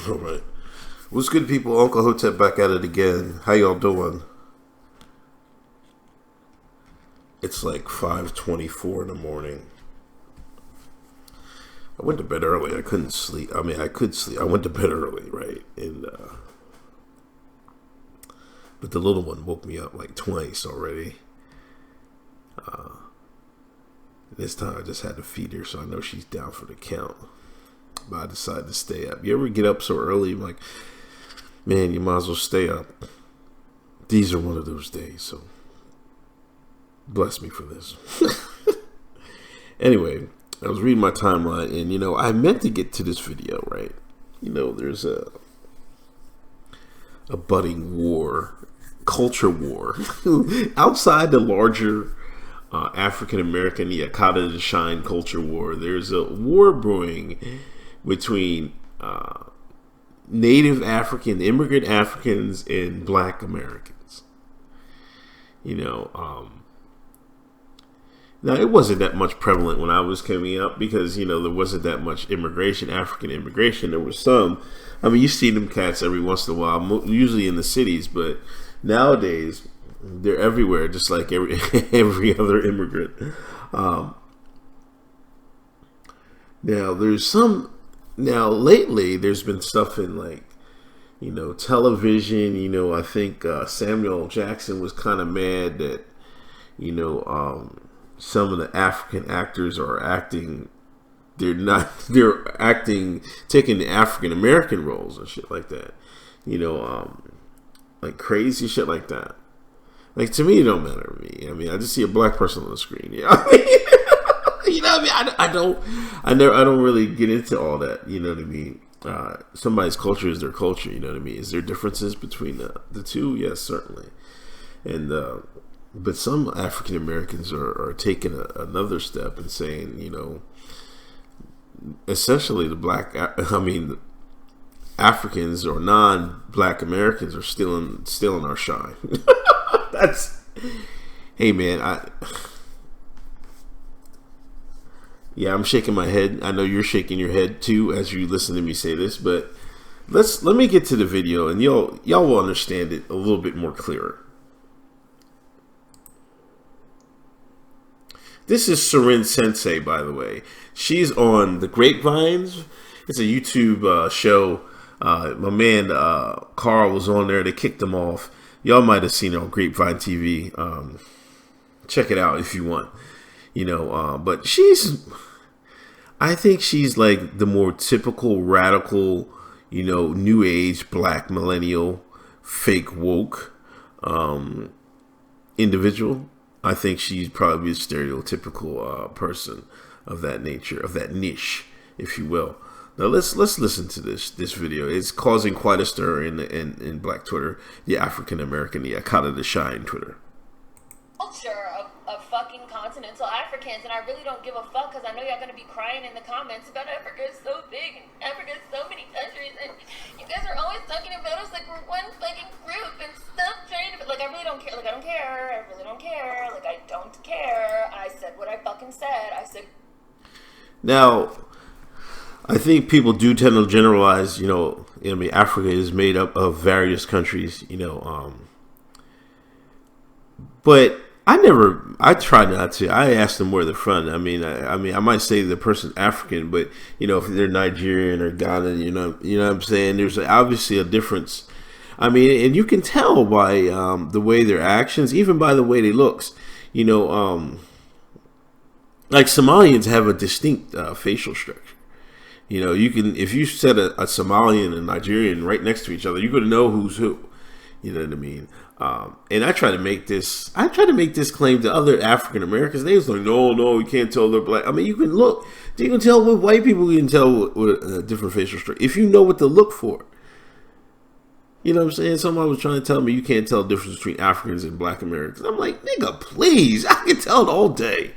All right. What's good, people? Uncle Hotep back at it again. How y'all doing? It's like 5:24 in the morning. I went to bed early. I couldn't sleep. I mean, I could sleep. I went to bed early, right? And but the little one woke me up like twice already. This time I just had to feed her, so I know she's down for the count. But I decided to stay up. You ever get up so early? I'm like, man, you might as well stay up. These are one of those days, so bless me for this. Anyway, I was reading my timeline, and I meant to get to this video, right? There's a budding war, culture war, outside the larger African American Yakata to Shine culture war. There's a war brewing between Native African, immigrant Africans, and Black Americans. Now, it wasn't that much prevalent when I was coming up because, there wasn't that much immigration, African immigration. There was some. I mean, you see them cats every once in a while, usually in the cities, but nowadays they're everywhere, just like every other immigrant. Now, lately, there's been stuff in television. I think Samuel Jackson was kind of mad that, some of the African actors are acting, they're acting, taking the African American roles and shit like that. Like crazy shit like that. Like, to me, it don't matter to me. I mean, I just see a black person on the screen. You know what I mean? You know what I mean? I don't really get into all that. You know what I mean? Somebody's culture is their culture. You know what I mean? Is there differences between the two? Yes, certainly. And but some African Americans are taking another step and saying, essentially the Africans or non-Black Americans are stealing our shine. Hey man, I'm shaking my head. I know you're shaking your head too as you listen to me say this, but let me get to the video and y'all will understand it a little bit more clearer. This is Seren Sensei, by the way. She's on the Grapevines. It's a YouTube show. My man Carl was on there. They kicked him off. Y'all might have seen it on Grapevine TV. Check it out if you want. But I think she's like the more typical radical, new age black millennial, fake woke individual. I think she's probably a stereotypical person of that nature, of that niche, if you will. Now let's listen to this video. It's causing quite a stir in Black Twitter, the African American, the Yakata to Shine Twitter. Culture of fucking continental Africans, and I really don't give a fuck because I know y'all gonna be crying in the comments about Africa is so big and Africa is so many countries, and you guys are always talking about us like we're one fucking group and stuff trying to, like, I really don't care. Like, I don't care. I really don't care. Like, I don't care. I said what I fucking said. I said. Now, I think people do tend to generalize. Africa is made up of various countries. But I try not to. I ask them where they're from. I mean, I might say the person's African, but if they're Nigerian or Ghana, you know what I'm saying. There's obviously a difference. I mean, and you can tell by the way their actions, even by the way they looks. Like Somalians have a distinct facial structure. You can, if you set a Somalian and a Nigerian right next to each other, you're gonna know who's who. You know what I mean? And I try to make this claim to other African Americans. They was like, no, you can't tell they're black. I mean, you can look. You can tell with white people. You can tell with different facial structure if you know what to look for. You know what I'm saying? Somebody was trying to tell me you can't tell the difference between Africans and Black Americans. I'm like, nigga, please. I can tell it all day.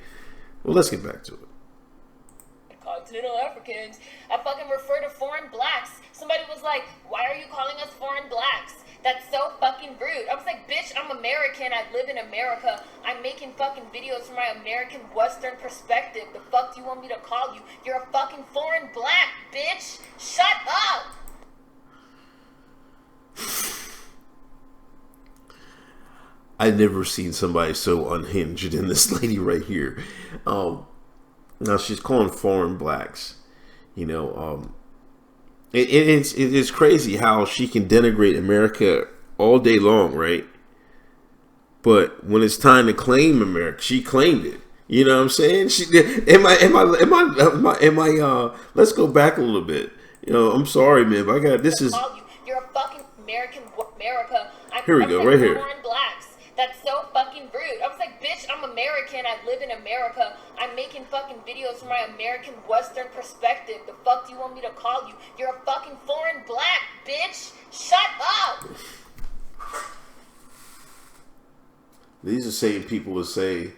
Well, let's get back to it. Continental Africans. I fucking refer to foreign blacks. Somebody was like, why are you calling us foreign blacks? That's so fucking rude. I was like, bitch, I'm American. I live in America. I'm making fucking videos from my American Western perspective. The fuck do you want me to call you? You're a fucking foreign black, bitch. Shut up. I've never seen somebody so unhinged than this lady right here. Now she's calling foreign blacks. You know, it's crazy how she can denigrate America all day long, right? But when it's time to claim America, she claimed it. You know what I'm saying? Let's go back a little bit. You know, I'm sorry, man, but You're a fucking American. America. Here we go, right here. Foreign blacks. That's so fucking rude. I was like, bitch, I'm American. I live in America. I'm making fucking videos from my American Western perspective. The fuck do you want me to call you? You're a fucking foreign black, bitch. Shut up. These are the same people who say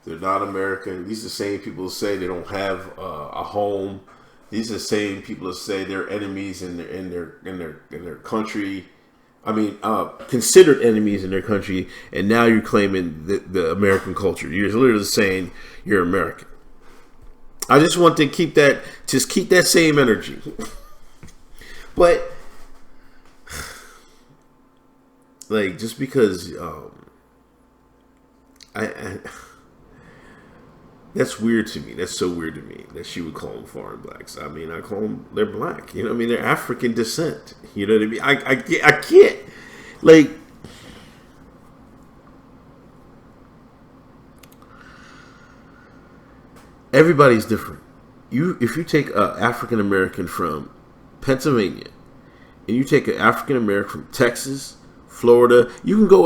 they're not American. These are the same people who say they don't have a home. These are the same people who say they're enemies in their country. I mean, considered enemies in their country, and now you're claiming the American culture. You're literally saying you're American. I just want to keep that same energy. But like, just because that's weird to me. That's so weird to me that she would call them foreign blacks. I mean, I call them, they're black. You know what I mean? They're African descent. You know what I mean? I can't. Like, everybody's different. If you take an African American from Pennsylvania and you take an African American from Texas, Florida, you can go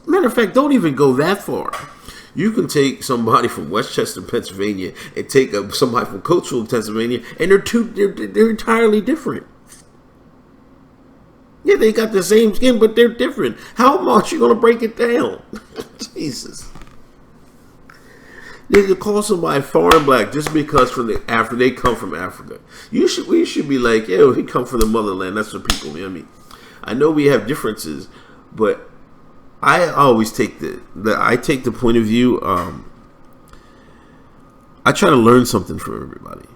matter of fact, don't even go that far. You can take somebody from Westchester, Pennsylvania, and take somebody from Coatesville, Pennsylvania, and they're entirely different. Yeah, they got the same skin, but they're different. How much you gonna break it down? Jesus. They could call somebody foreign black just because after they come from Africa. We should be like, yeah, he come from the motherland. That's the people. You know what I mean? I know we have differences, but I always take the point of view. I try to learn something from everybody.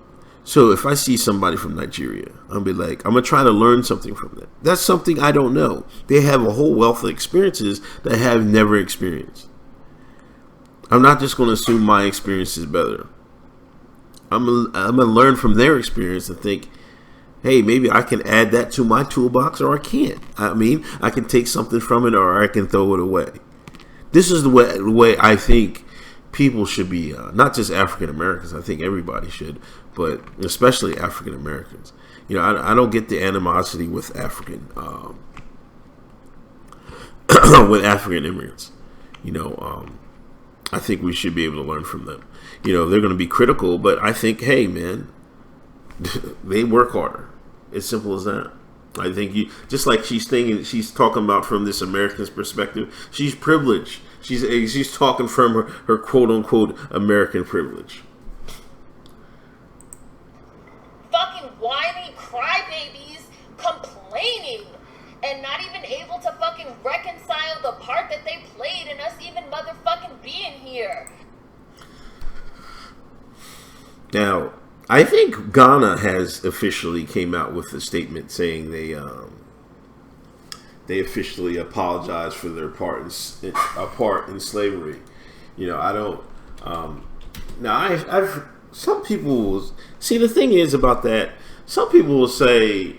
So if I see somebody from Nigeria, I'm gonna try to learn something from them. That's something I don't know. They have a whole wealth of experiences that I have never experienced. I'm not just gonna assume my experience is better. I'm gonna learn from their experience and think, hey, maybe I can add that to my toolbox, or I can't. I mean, I can take something from it, or I can throw it away. This is the way I think people should be, not just African Americans. I think everybody should, but especially African Americans. You know, I don't get the animosity with African immigrants. You know, I think we should be able to learn from them. You know, they're going to be critical, but I think, hey, man, they work harder. It's simple as that. I think just like she's talking about from this American's perspective. She's privileged. She's talking from her quote unquote American privilege. Fucking whiny crybabies complaining and not even able to fucking reconcile the part that they played in us even motherfucking being here. Now, I think Ghana has officially came out with a statement saying they officially apologized for their part in slavery. You know, I don't. Now, I've some people will see, the thing is about that. Some people will say,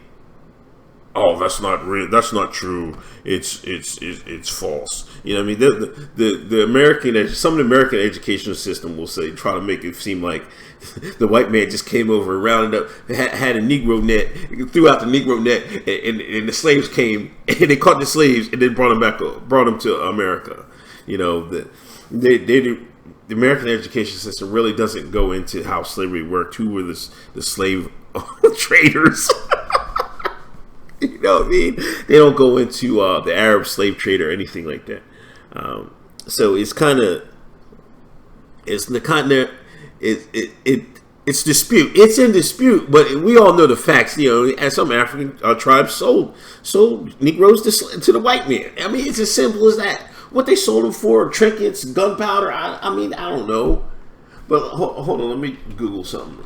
"Oh, that's not real. That's not true. It's false." You know what I mean? Some of the American educational system will try to make it seem like the white man just came over, rounded up, had a Negro net, threw out the Negro net, and the slaves came, and they caught the slaves, and then brought them to America. You know, the American education system really doesn't go into how slavery worked. Who were the slave traders? You know what I mean? They don't go into the Arab slave trade or anything like that. So it's dispute. It's in dispute, but we all know the facts. You know, as some African tribes sold Negroes to the white man. I mean, it's as simple as that. What they sold them for, trinkets, gunpowder. I mean, I don't know. But hold on, let me Google something.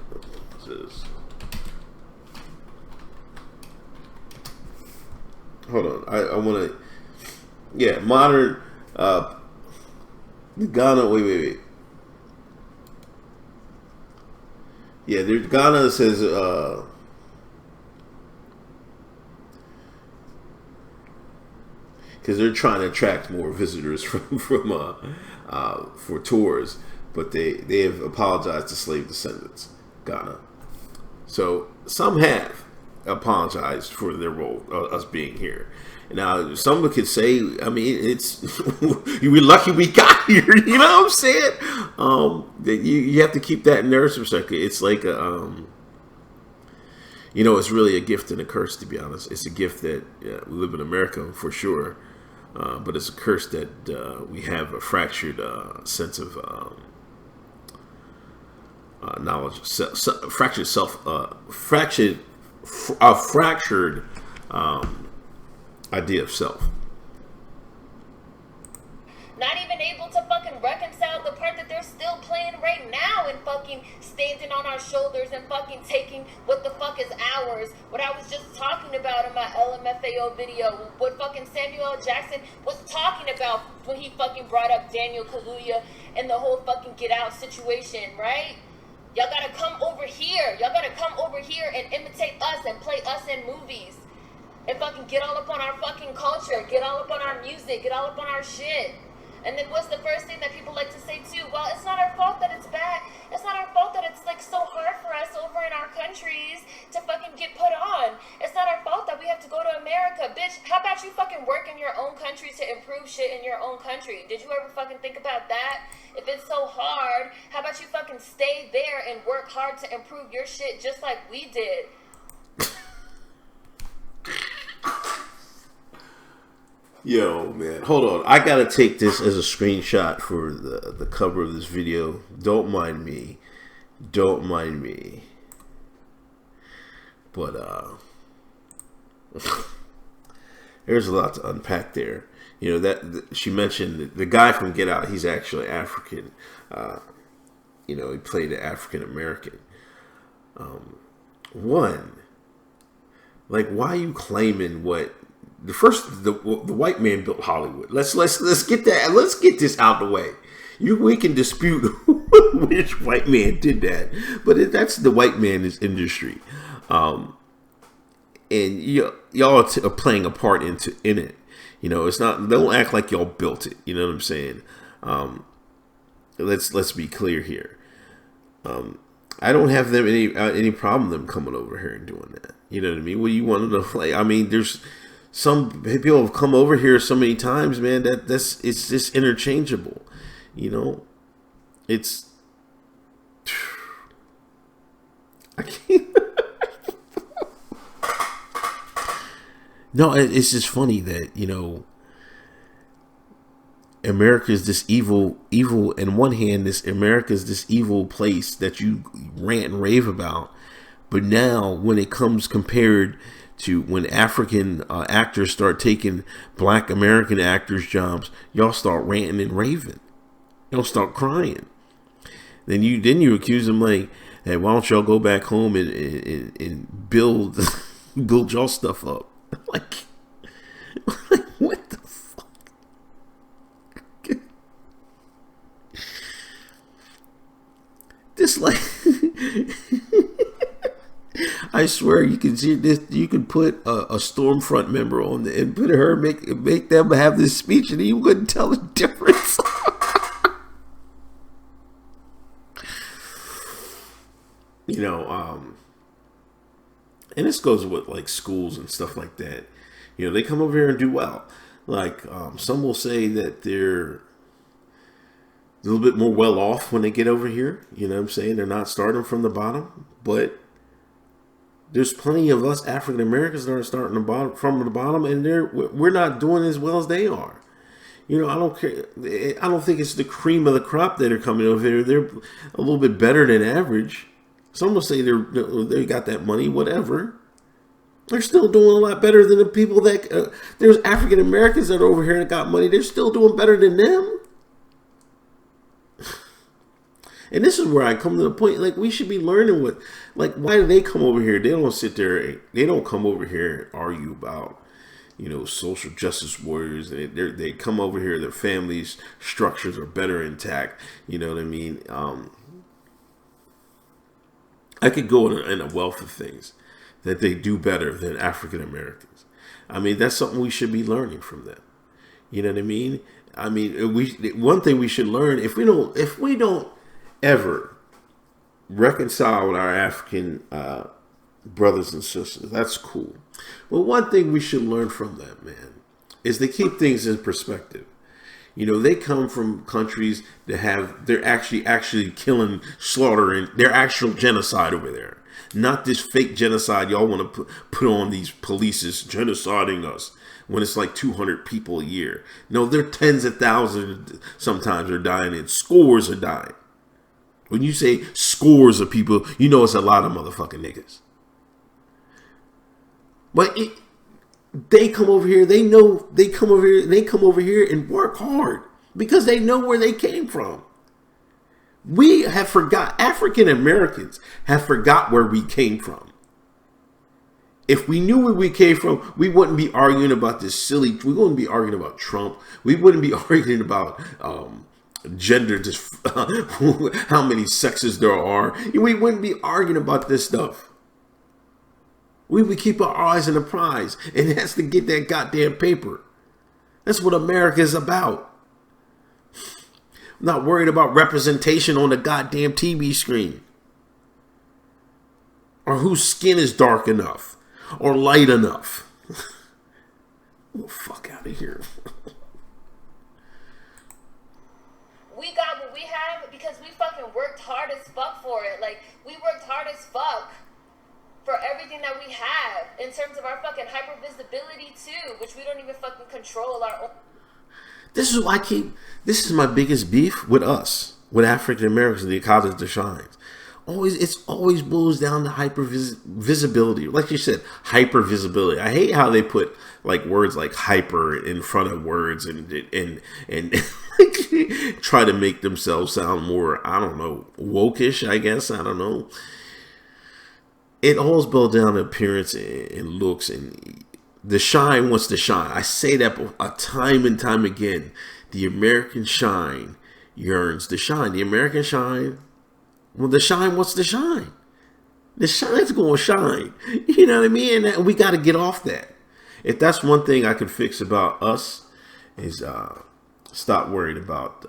Hold on, I want to. Yeah, modern. Ghana. Wait. Yeah, Ghana says. Because they're trying to attract more visitors for tours, but they have apologized to slave descendants, Ghana. So some have apologized for their role, us being here. Now, someone could say, I mean, it's we're lucky we got here. You know what I'm saying? You have to keep that in their perspective. It's like it's really a gift and a curse, to be honest. It's a gift that we live in America for sure, but it's a curse that we have a fractured sense of knowledge, fractured idea of self. Not even able to fucking reconcile the part that they're still playing right now and fucking standing on our shoulders and fucking taking what the fuck is ours. What I was just talking about in my LMFAO video, what fucking Samuel L. Jackson was talking about when he fucking brought up Daniel Kaluuya and the whole fucking Get Out situation, right? Y'all gotta come over here. Y'all gotta come over here and imitate us and play us in movies. And fucking get all up on our fucking culture. Get all up on our music. Get all up on our shit. And then what's the first thing that people like to say too? Well, it's not our fault that it's bad. It's not our fault that it's like so hard for us over in our countries to fucking get put on. It's not our fault that we have to go to America. Bitch, how about you fucking work in your own country to improve shit in your own country? Did you ever fucking think about that? If it's so hard, how about you fucking stay there and work hard to improve your shit just like we did? Yo, man, hold on. I gotta take this as a screenshot for the cover of this video. Don't mind me. But there's a lot to unpack there. You know that she mentioned the guy from Get Out. He's actually African. He played an African American. Like, why are you claiming what? The white man built Hollywood. Let's get that. Let's get this out the way. We can dispute which white man did that, but that's the white man's industry, and y'all are playing a part in it. It's not. Don't act like y'all built it. You know what I'm saying? Let's be clear here. I don't have them any problem them coming over here and doing that. You know what I mean? What do you want them to play? I mean, there's some people have come over here so many times, man, it's just interchangeable. It's I can't. No, it's just funny that America is this evil. In one hand, America is this evil place that you rant and rave about, but now when it comes compared to when African actors start taking Black American actors' jobs, y'all start ranting and raving. Y'all start crying. Then you accuse them like, hey, why don't y'all go back home and build y'all stuff up? like what the fuck? This like. I swear you can see this. You can put a Stormfront member on and put her make them have this speech, and you wouldn't tell the difference. And this goes with like schools and stuff like that. They come over here and do well. Like some will say that they're a little bit more well off when they get over here. You know what I'm saying? They're not starting from the bottom, but there's plenty of us African Americans that are starting from the bottom, and we're not doing as well as they are. I don't care. I don't think it's the cream of the crop that are coming over here. They're a little bit better than average. Some will say they got that money, whatever. They're still doing a lot better than the people that there's African Americans that are over here and got money. They're still doing better than them. And this is where I come to the point, like, we should be learning why do they come over here? They don't sit there, they don't come over here and argue about, social justice warriors. They come over here, their families' structures are better intact. You know what I mean? I could go in a wealth of things that they do better than African Americans. I mean, that's something we should be learning from them. You know what I mean? I mean, one thing we should learn, if we don't ever reconcile with our African brothers and sisters, that's cool. But one thing we should learn from them, man, is they keep things in perspective. They come from countries that they're actually killing, slaughtering, they're actual genocide over there. Not this fake genocide y'all want to put on these polices genociding us when it's like 200 people a year. No, they're tens of thousands sometimes are dying and scores are dying. When you say scores of people, it's a lot of motherfucking niggas. But they come over here, they come over here and work hard because they know where they came from. We have forgot, African Americans have forgot where we came from. If we knew where we came from, we wouldn't be arguing about we wouldn't be arguing about Trump. We wouldn't be arguing about gender, just how many sexes there are. We wouldn't be arguing about this stuff. We would keep our eyes on the prize, and it has to get that goddamn paper. That's what America is about. I'm not worried about representation on the goddamn TV screen, or whose skin is dark enough or light enough. Oh, fuck out of here. We got what we have because we fucking worked hard as fuck for it. Like, we worked hard as fuck for everything that we have in terms of our fucking hypervisibility too, which we don't even fucking control our own. This is my biggest beef with us, with African Americans, the college that shines. It always boils down to hypervisibility. Like you said, hypervisibility. I hate how they put like words like hyper in front of words and try to make themselves sound more, I don't know, wokish, I guess. I don't know. It always boils down to appearance and looks, and the shine wants to shine. I say that time and time again. The American shine yearns to shine. The American shine, well, the shine wants to shine. The shine's going to shine. You know what I mean? And we got to get off that. If that's one thing I could fix about us, is stop worrying about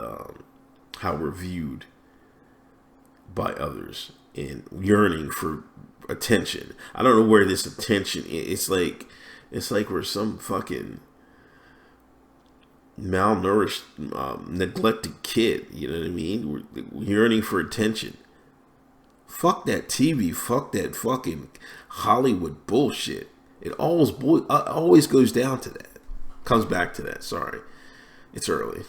how we're viewed by others and yearning for attention. I don't know where this attention is. It's like we're some fucking malnourished, neglected kid. You know what I mean? We're yearning for attention. Fuck that TV. Fuck that fucking Hollywood bullshit. It always goes down to that. Comes back to that. Sorry, it's early.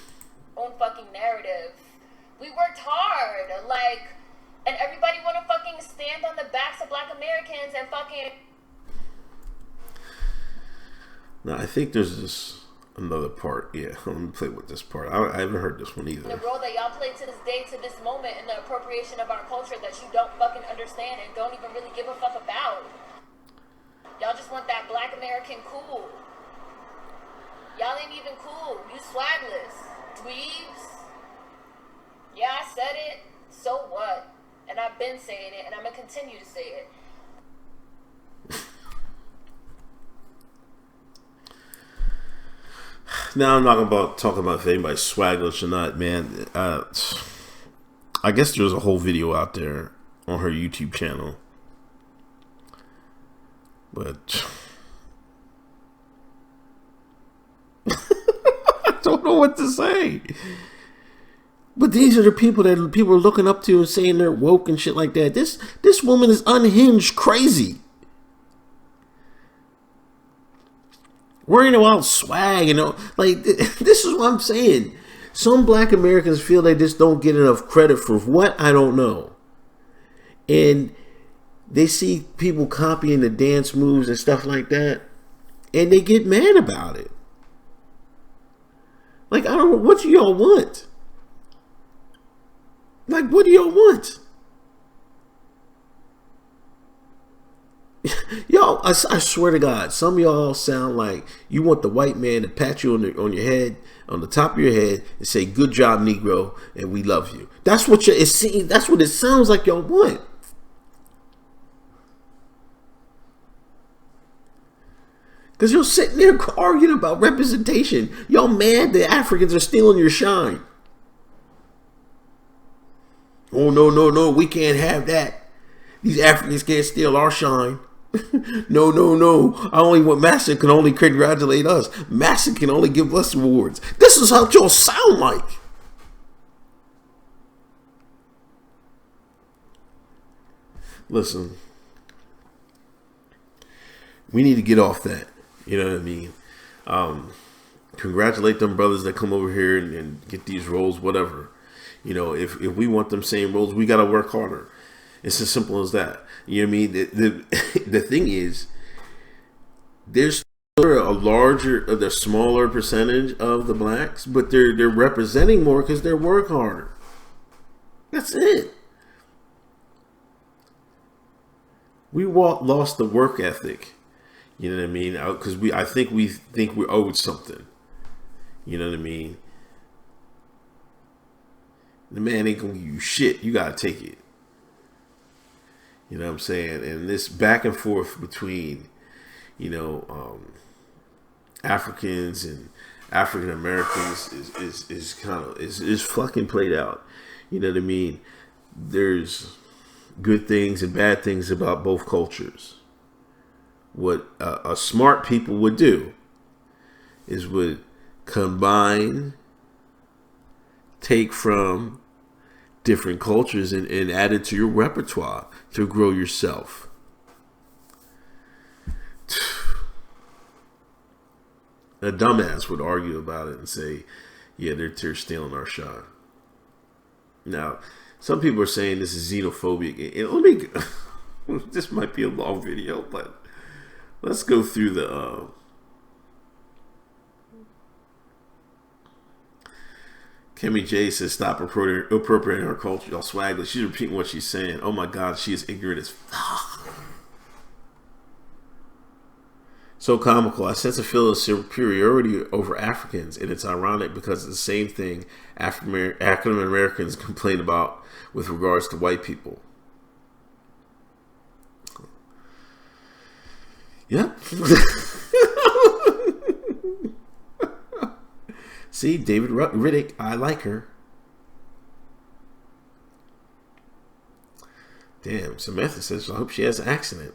Own fucking narrative. We worked hard, and everybody want to fucking stand on the backs of Black Americans and fucking. Now, I think there's another part. Yeah, let me play with this part. I haven't heard this one either. The role that y'all play to this day, to this moment, in the appropriation of our culture that you don't fucking understand and don't even really give a fuck about. Y'all just want that Black American cool. Y'all ain't even cool. You swagless. Dweebs. Yeah, I said it. So what? And I've been saying it, and I'm going to continue to say it. Now, I'm not talking about if anybody's swagless or not, man. I guess there's a whole video out there on her YouTube channel. But I don't know what to say. But these are the people that people are looking up to and saying they're woke and shit like that. This woman is unhinged crazy. Worrying about swag, this is what I'm saying. Some Black Americans feel they just don't get enough credit for what, I don't know. And they see people copying the dance moves and stuff like that, and they get mad about it. I don't know, what do y'all want? What do y'all want? Y'all, I swear to God, some of y'all sound like you want the white man to pat you on your head, on the top of your head, and say, "Good job, Negro, and we love you." That's what that's what it sounds like y'all want. Because you're sitting there arguing about representation. Y'all mad that Africans are stealing your shine. Oh, no, no, no, we can't have that. These Africans can't steal our shine. No, no, no. I only want Massa can only congratulate us. Massa can only give us awards. This is how y'all sound like. Listen, we need to get off that. You know what I mean? Congratulate them brothers that come over here and get these roles, whatever. You know, if we want them same roles, we got to work harder. It's as simple as that. You know what I mean? The thing is, there's the smaller percentage of the blacks, but they're representing more because they work harder. That's it. We lost the work ethic. You know what I mean? Because I think we're owed something. You know what I mean? The man ain't gonna give you shit. You gotta take it. You know what I'm saying? And this back and forth between, Africans and African Americans is kind of is fucking played out. You know what I mean? There's good things and bad things about both cultures. What a smart people would do is would combine, take from different cultures and add it to your repertoire to grow yourself. A dumbass would argue about it and say, yeah, they're stealing our shine. Now, some people are saying this is xenophobic. This might be a long video, but let's go through the Kimmy J says, stop appropriating our culture. Y'all swagger. She's repeating what she's saying. Oh my God, she is ignorant as fuck. So comical. I sense a feel of superiority over Africans, and it's ironic because it's the same thing African Americans complain about with regards to white people. Yep. See, David Riddick, I like her. Damn, Samantha says, I hope she has an accident.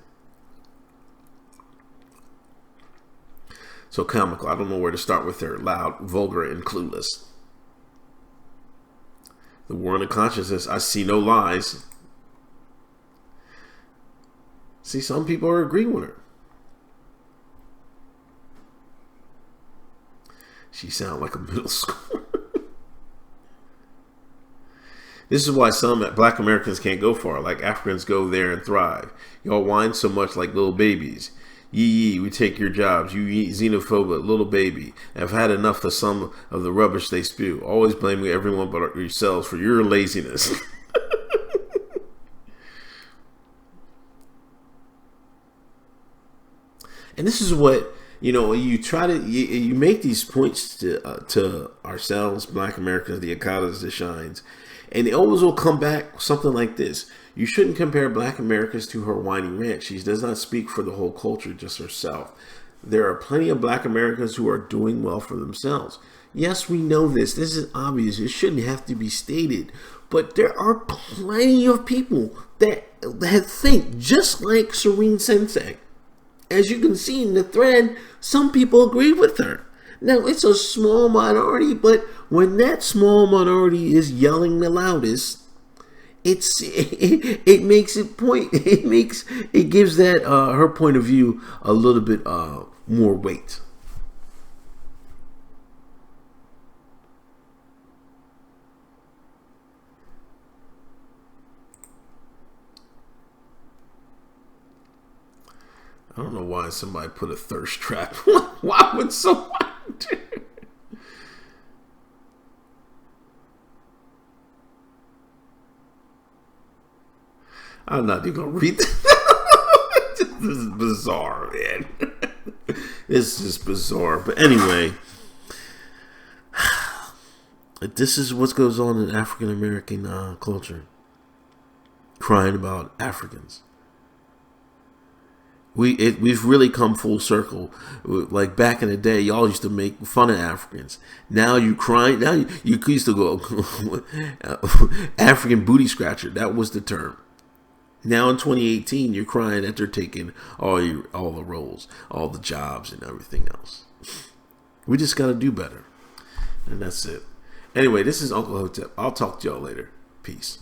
So comical, I don't know where to start with her. Loud, vulgar, and clueless. The war on the consciousness, I see no lies. See, some people are agreeing with her. She sounds like a middle schooler. This is why some black Americans can't go far. Like Africans go there and thrive. Y'all whine so much like little babies. Yee, we take your jobs. You xenophobic little baby. I've had enough of some of the rubbish they spew. Always blaming everyone but yourselves for your laziness. And this is what, you try to, you make these points to ourselves, black Americans, the Akatas, the Shines, and it always will come back something like this. You shouldn't compare black Americans to her whiny rant. She does not speak for the whole culture, just herself. There are plenty of black Americans who are doing well for themselves. Yes, we know this. This is obvious. It shouldn't have to be stated. But there are plenty of people that think just like Seren Sensei. As you can see in the thread, some people agree with her. Now, it's a small minority, but when that small minority is yelling the loudest, it makes it point. It gives that her point of view a little bit more weight. I don't know why somebody put a thirst trap. Why would someone do? I'm not even gonna read that. is bizarre, man. It's just bizarre. But anyway, this is what goes on in African American culture. Crying about Africans. We've really come full circle. Like back in the day, y'all used to make fun of Africans. Now you crying. Now you used to go African booty scratcher. That was the term. Now in 2018, you're crying that they're taking all the roles, all the jobs, and everything else. We just got to do better, and that's it. Anyway, this is Uncle Hotep. I'll talk to y'all later. Peace.